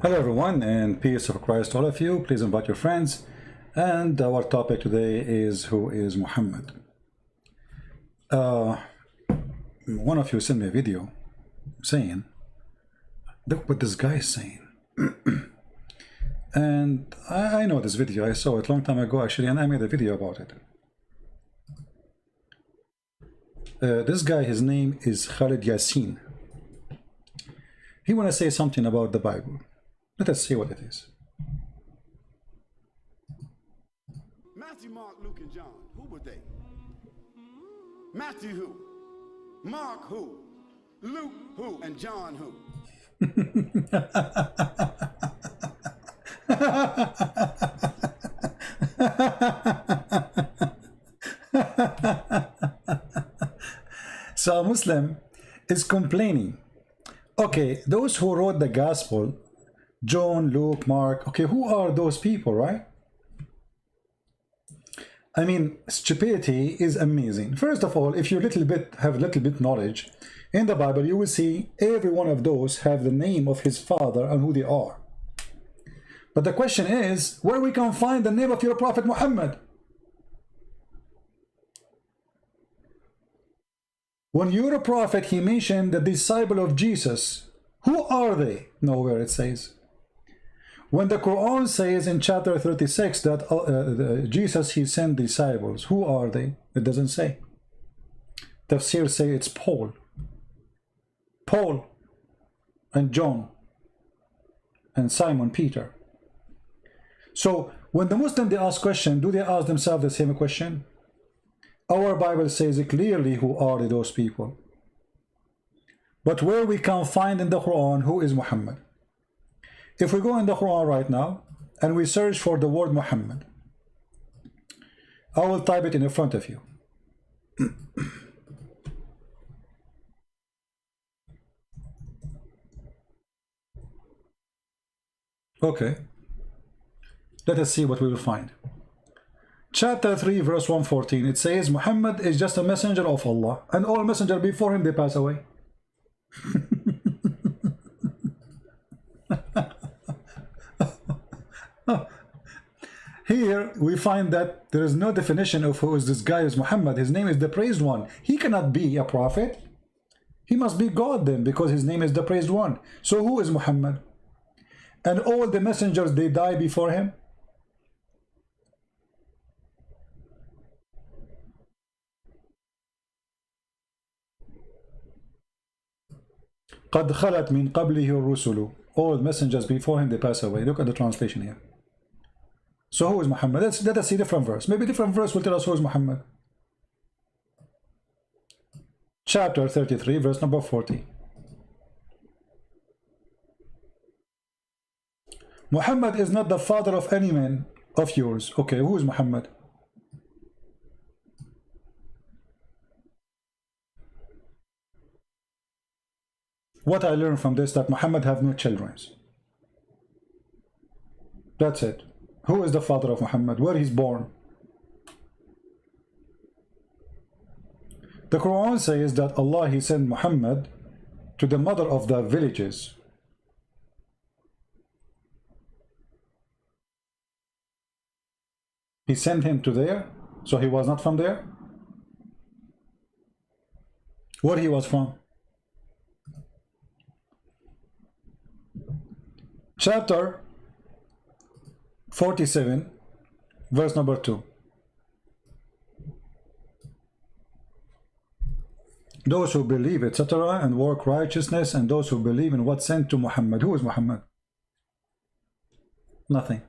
Hello everyone, and peace of Christ to all of you. Please invite your friends. And our topic today is, who is Muhammad? One of you sent me a video saying, look what this guy is saying. And I know this video. I saw it a long time ago actually, and I made a video about it. This guy, his name is Khalid Yassin. He want to say something about the Bible. Let us see what it is. Matthew, Mark, Luke, and John. Who were they? Matthew who? Mark who? Luke who? And John who? So a Muslim is complaining. Okay, those who wrote the gospel, John, Luke, Mark, okay, who are those people, right? I mean, stupidity is amazing. First of all, if you have a little bit knowledge in the Bible, you will see every one of those have the name of his father and who they are. But the question is, where we can find the name of your Prophet Muhammad? When you're a prophet, he mentioned the disciple of Jesus. Who are they? Nowhere it says. When the Quran says in chapter 36 that Jesus, he sent disciples, who are they? It doesn't say. Tafsir say it's Paul and John and Simon Peter. So when the Muslim, they ask question, do they ask themselves the same question? Our Bible says clearly who are those people. But where we can find in the Quran who is Muhammad? If we go in the Quran right now and we search for the word Muhammad, I will type it in front of you. Okay. Let us see what we will find. Chapter 3 verse 114, it says Muhammad is just a messenger of Allah, and all messengers before him, they pass away. Here we find that there is no definition of who is this guy is Muhammad. His name is the praised one. He cannot be a prophet. He must be God then, because his name is the praised one. So who is Muhammad? And all the messengers, they die before him. قد خلت من قبله الرسل. All messengers before him, they pass away. Look at the translation here. So who is Muhammad? Let us see different verse. Maybe different verse will tell us who is Muhammad. Chapter 33 verse number 40. Muhammad is not the father of any man of yours. Okay, who is Muhammad? What I learned from this, that Muhammad have no children. That's it. Who is the father of Muhammad? Where he's born? The Quran says that Allah, he sent Muhammad to the mother of the villages. He sent him to there, so he was not from there. Where he was from? Chapter 47 verse number 2. Those who believe, etc., and work righteousness, and those who believe in what sent to Muhammad. Who is Muhammad? Nothing.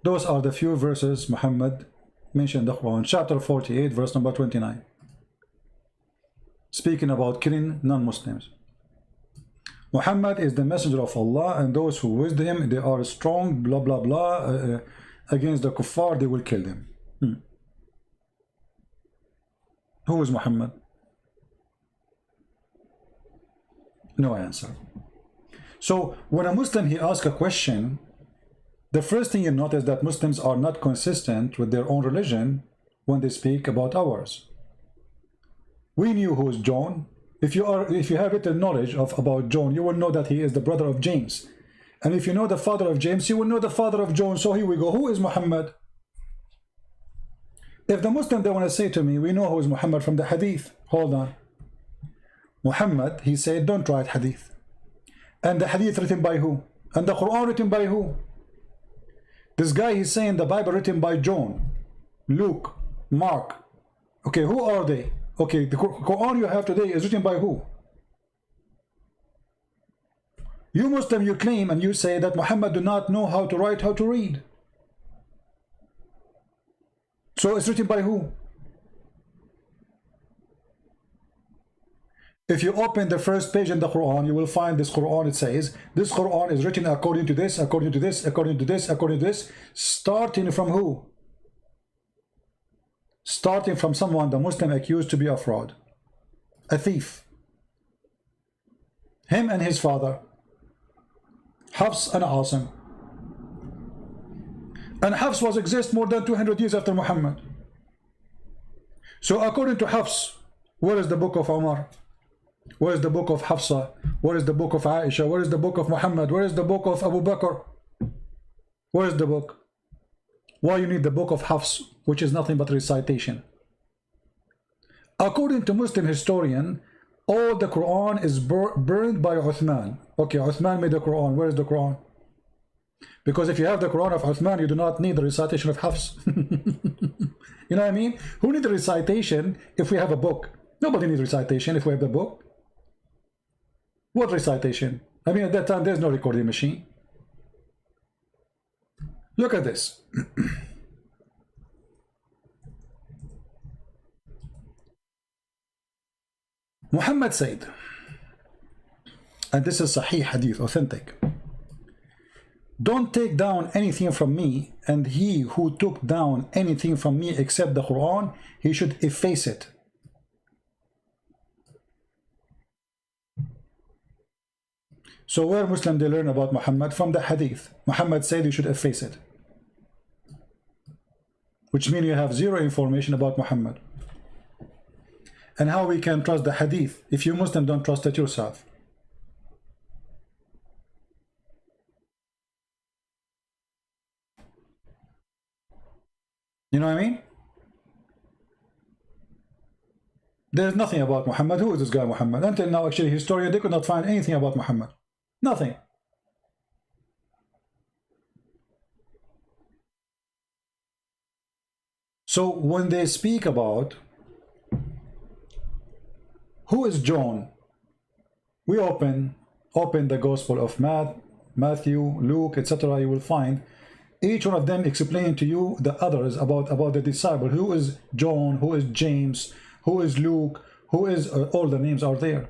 Those are the few verses Muhammad mentioned in the Quran. Chapter 48 verse number 29, speaking about killing non-Muslims. Muhammad is the messenger of Allah, and those who with him, they are strong, blah blah blah, against the kuffar, they will kill them. Who is Muhammad? No answer. So when a Muslim, he asks a question, the first thing you notice that Muslims are not consistent with their own religion when they speak about ours. We knew who is John If you have written knowledge about John, you will know that he is the brother of James. And if you know the father of James, you will know the father of John. So here we go. Who is Muhammad? If the Muslim, they want to say to me, we know who is Muhammad from the hadith. Hold on. Muhammad, he said, don't write hadith. And the hadith written by who? And the Quran written by who? This guy, he's saying the Bible written by John, Luke, Mark. Okay, who are they? Okay, the Quran you have today is written by who? You Muslim, you claim and you say that Muhammad do not know how to write, how to read. So it's written by who? If you open the first page in the Quran, you will find this Quran. It says, this Quran is written according to this, according to this, according to this, according to this. Starting from who? Starting from someone the Muslim accused to be a fraud. A thief. Him and his father. Hafs and Asim. And Hafs was exist more than 200 years after Muhammad. So according to Hafs, where is the book of Umar? Where is the book of Hafsa? Where is the book of Aisha? Where is the book of Muhammad? Where is the book of Abu Bakr? Where is the book? Why you need the book of Hafs, which is nothing but recitation? According to Muslim historian, all the Quran is burned by Uthman. Okay, Uthman made the Quran. Where is the Quran? Because if you have the Quran of Uthman, you do not need the recitation of Hafs. You know what I mean? Who needs the recitation if we have a book? Nobody needs recitation if we have the book. What recitation? I mean, at that time, there's no recording machine. Look at this. Muhammad said, and this is Sahih Hadith, authentic, don't take down anything from me, and he who took down anything from me except the Quran, he should efface it. So where Muslim they learn about Muhammad? From the hadith. Muhammad said you should efface it. Which means you have zero information about Muhammad. And how we can trust the hadith if you Muslim don't trust it yourself? You know what I mean? There's nothing about Muhammad. Who is this guy Muhammad? Until now, actually, historian, they could not find anything about Muhammad. Nothing. So when they speak about who is John, we open the Gospel of Matthew, Luke, etc. You will find each one of them explaining to you the others about the disciple. Who is John? Who is James? Who is Luke? Who is all the names are there.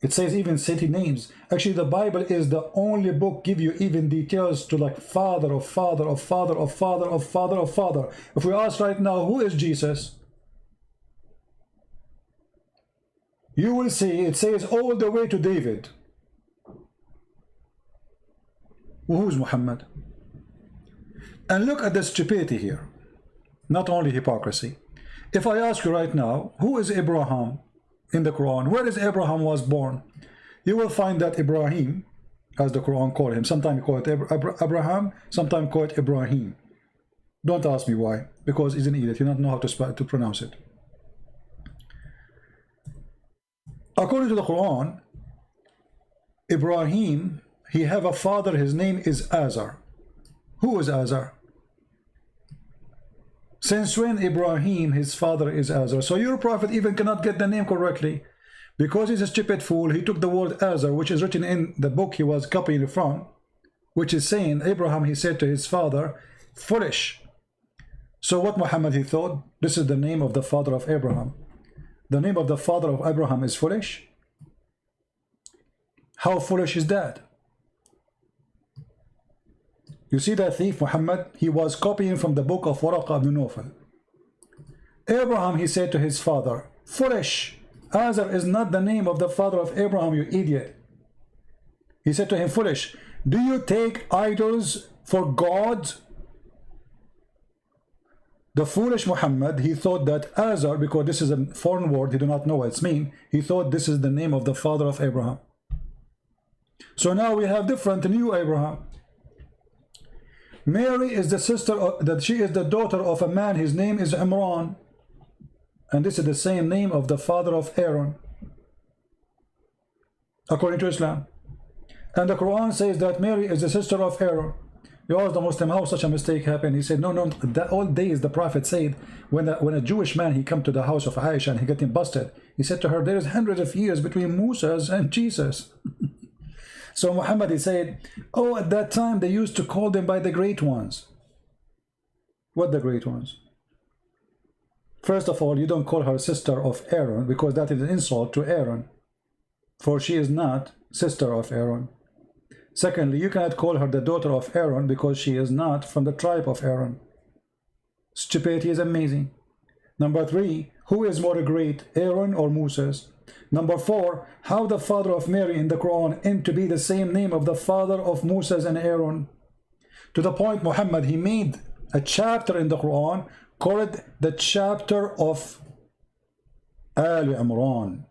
It says even city names. Actually, the Bible is the only book give you even details to like father of father of father of father of father of father. If we ask right now, who is Jesus? You will see it says all the way to David. Who is Muhammad? And look at the stupidity here. Not only hypocrisy. If I ask you right now, who is Abraham in the Quran? Where is Abraham was born? You will find that Ibrahim, as the Quran called him, sometimes call it Abraham, sometimes call it Ibrahim. Don't ask me why, because he's an idiot. You don't know how to pronounce it. According to the Quran, Ibrahim, he have a father, his name is Azar. Who is Azar? Since when Ibrahim, his father is Azar? So your prophet even cannot get the name correctly. Because he's a stupid fool, he took the word Azar, which is written in the book he was copying from, which is saying, Abraham, he said to his father, foolish. So what Muhammad, he thought, this is the name of the father of Abraham. The name of the father of Abraham is foolish? How foolish is that? You see that thief Muhammad, he was copying from the book of Waraqa ibn Nawfal. Abraham, he said to his father, foolish. Azar is not the name of the father of Abraham, you idiot. He said to him, foolish. Do you take idols for God? The foolish Muhammad, he thought that Azar, because this is a foreign word, he do not know what it's mean, he thought this is the name of the father of Abraham. So now we have different new Abraham. Mary is the sister of, that she is the daughter of a man, his name is Imran, and this is the same name of the father of Aaron, according to Islam. And the Quran says that Mary is the sister of Aaron. You ask the Muslim how such a mistake happened. He said, no, that all days the Prophet said, when a Jewish man, he come to the house of Aisha and he get him busted, he said to her, there is hundreds of years between Moses and Jesus. So Muhammad, he said, oh, at that time they used to call them by the great ones. What the great ones? First of all, you don't call her sister of Aaron, because that is an insult to Aaron, for she is not sister of Aaron. Secondly, you cannot call her the daughter of Aaron, because she is not from the tribe of Aaron. Stupidity is amazing. Number 3, who is more great, Aaron or Moses? Number 4, how the father of Mary in the Quran aimed to be the same name of the father of Moses and Aaron. To the point Muhammad, he made a chapter in the Quran called the chapter of Al Imran,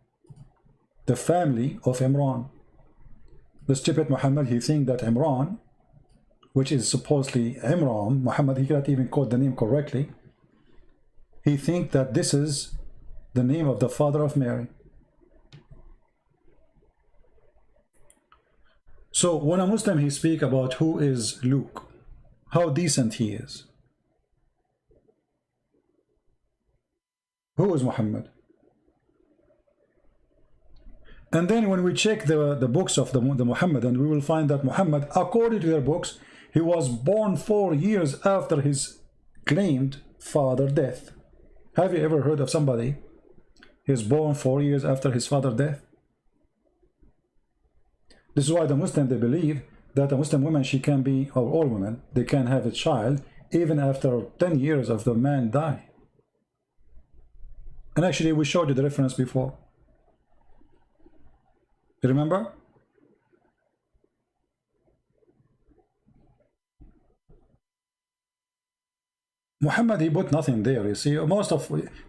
the family of Imran. The stupid Muhammad, he think that Imran, which is supposedly Imran, Muhammad, he cannot even quote the name correctly. He think that this is the name of the father of Mary. So when a Muslim, he speak about who is Luke, how decent he is. Who is Muhammad? And then when we check the books of the Muhammadan, we will find that Muhammad, according to their books, he was born 4 years after his claimed father death. Have you ever heard of somebody he is born 4 years after his father death? This is why the Muslim, they believe that a Muslim woman, she can be, or all women, they can have a child even after 10 years of the man die. And actually we showed you the reference before. You remember? Muhammad, he put nothing there. You see,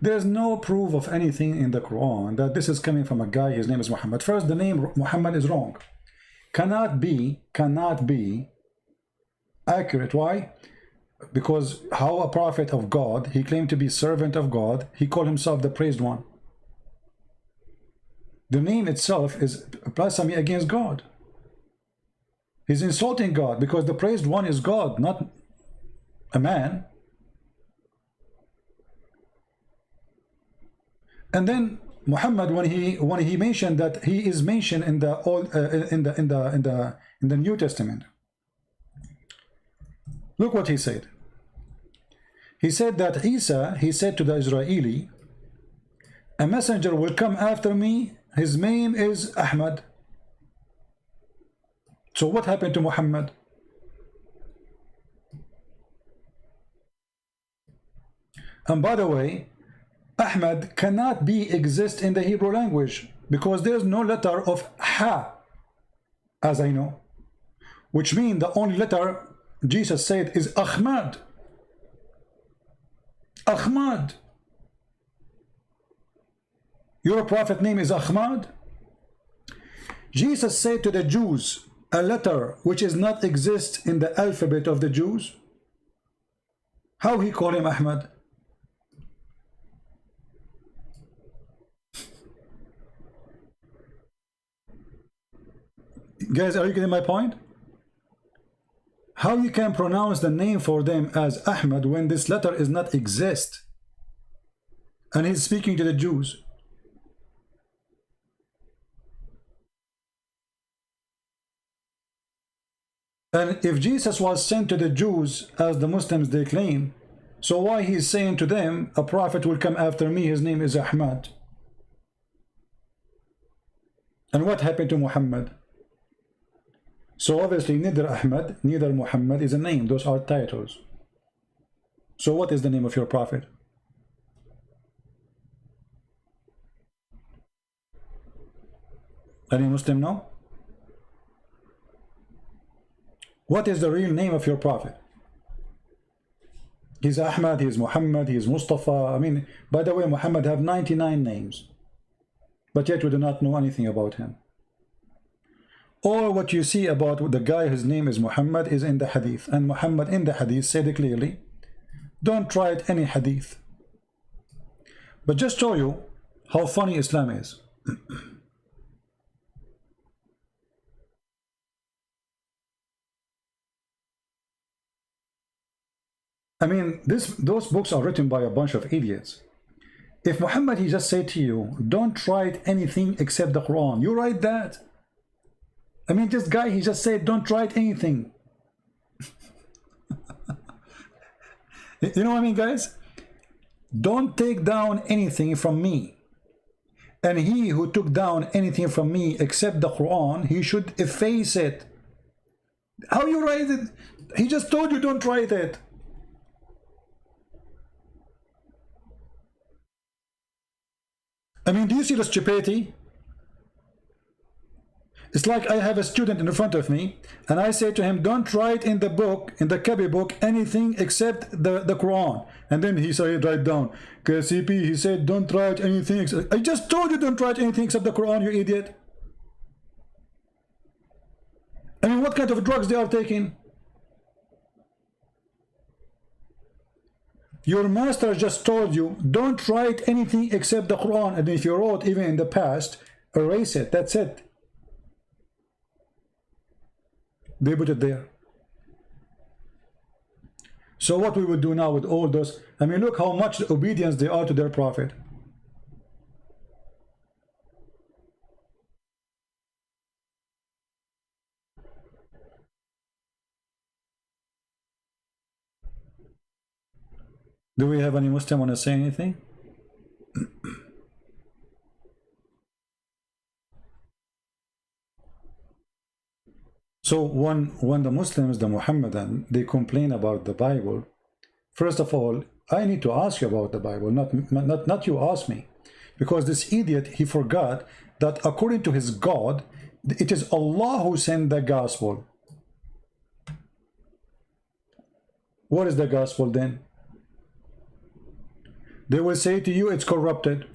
there's no proof of anything in the Quran that this is coming from a guy, his name is Muhammad. First, the name Muhammad is wrong. Cannot be accurate. Why? Because how a prophet of God, he claimed to be servant of God, he called himself the praised one. The name itself is blasphemy against God. He's insulting God, because the praised one is God, not a man. And then Muhammad, when he mentioned that he is mentioned in the old in the New Testament, look what he said. He said that Isa, he said to the Israeli, a messenger will come after me, his name is Ahmad. So what happened to Muhammad? And by the way, Ahmad cannot exist in the Hebrew language, because there's no letter of Ha, as I know, which means the only letter Jesus said is Ahmad. Ahmad. Your prophet name is Ahmad. Jesus said to the Jews a letter which is not exist in the alphabet of the Jews. How he called him Ahmad? Guys, are you getting my point? How you can pronounce the name for them as Ahmad when this letter is not exist? And he's speaking to the Jews. And if Jesus was sent to the Jews as the Muslims they claim, so why he's saying to them, a prophet will come after me, his name is Ahmad? And what happened to Muhammad? So obviously neither Ahmad, neither Muhammad is a name. Those are titles. So what is the name of your prophet? Any Muslim know? What is the real name of your prophet? He's Ahmad, he's Muhammad, he's Mustafa. I mean, by the way, Muhammad have 99 names, but yet we do not know anything about him. All what you see about the guy whose name is Muhammad is in the hadith, and Muhammad in the hadith said clearly, don't try it any hadith. But just show you how funny Islam is. I mean, those books are written by a bunch of idiots. If Muhammad, he just said to you, don't write anything except the Quran, you write that? I mean, this guy, he just said, don't write anything. You know what I mean, guys? Don't take down anything from me. And he who took down anything from me except the Quran, he should efface it. How you write it? He just told you don't write it. I mean, do you see the stupidity? It's like I have a student in front of me, and I say to him, don't write in the book, in the copy book, anything except the Quran. And then he said, write down. KCP, he said, don't write anything except... I just told you don't write anything except the Quran, you idiot. I mean, what kind of drugs they are taking? Your master just told you, don't write anything except the Quran. And if you wrote even in the past, erase it. That's it. They put it there. So what we would do now with all those, I mean, look how much obedience they are to their prophet. Do we have any Muslim want to say anything? So when the Muslims, the Muhammadan, they complain about the Bible, first of all, I need to ask you about the Bible, not you ask me. Because this idiot, he forgot that according to his God, it is Allah who sent the gospel. What is the gospel then? They will say to you, it's corrupted.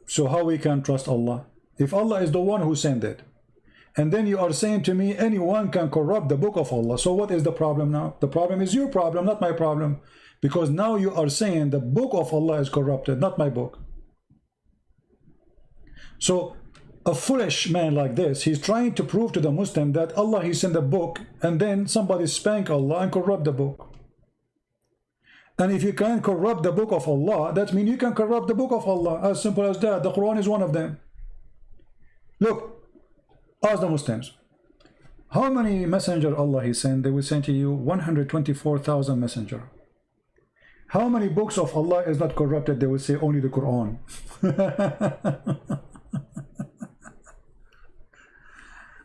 So how we can trust Allah? If Allah is the one who sent it, and then you are saying to me, anyone can corrupt the book of Allah. So what is the problem now? The problem is your problem, not my problem. Because now you are saying the book of Allah is corrupted, not my book. So a foolish man like this, he's trying to prove to the Muslim that Allah, he sent a book, and then somebody spank Allah and corrupt the book. And if you can corrupt the book of Allah, that means you can corrupt the book of Allah. As simple as that. The Quran is one of them. Look, ask the Muslims, how many messenger Allah he sent? They will send to you 124,000 messenger. How many books of Allah is not corrupted? They will say only the Quran.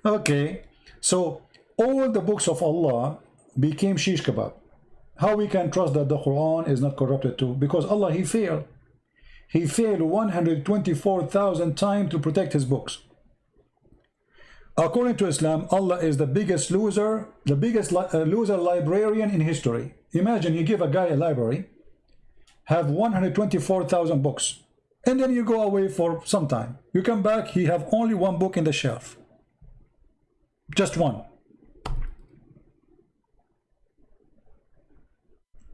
Okay, so all the books of Allah became shish kebab. How we can trust that the Quran is not corrupted too? Because Allah, he failed. He failed 124,000 times to protect his books. According to Islam, Allah is the biggest loser, the biggest loser librarian in history. Imagine you give a guy a library, have 124,000 books, and then you go away for some time. You come back, he have only one book in the shelf. Just one.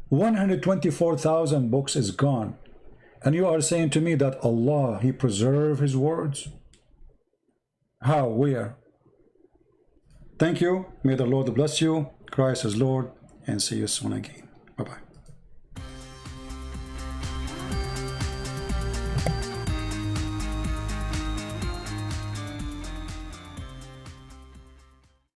124,000 books is gone. And you are saying to me that Allah, he preserved his words? How? Where? Thank you. May the Lord bless you. Christ is Lord. And see you soon again. Bye-bye.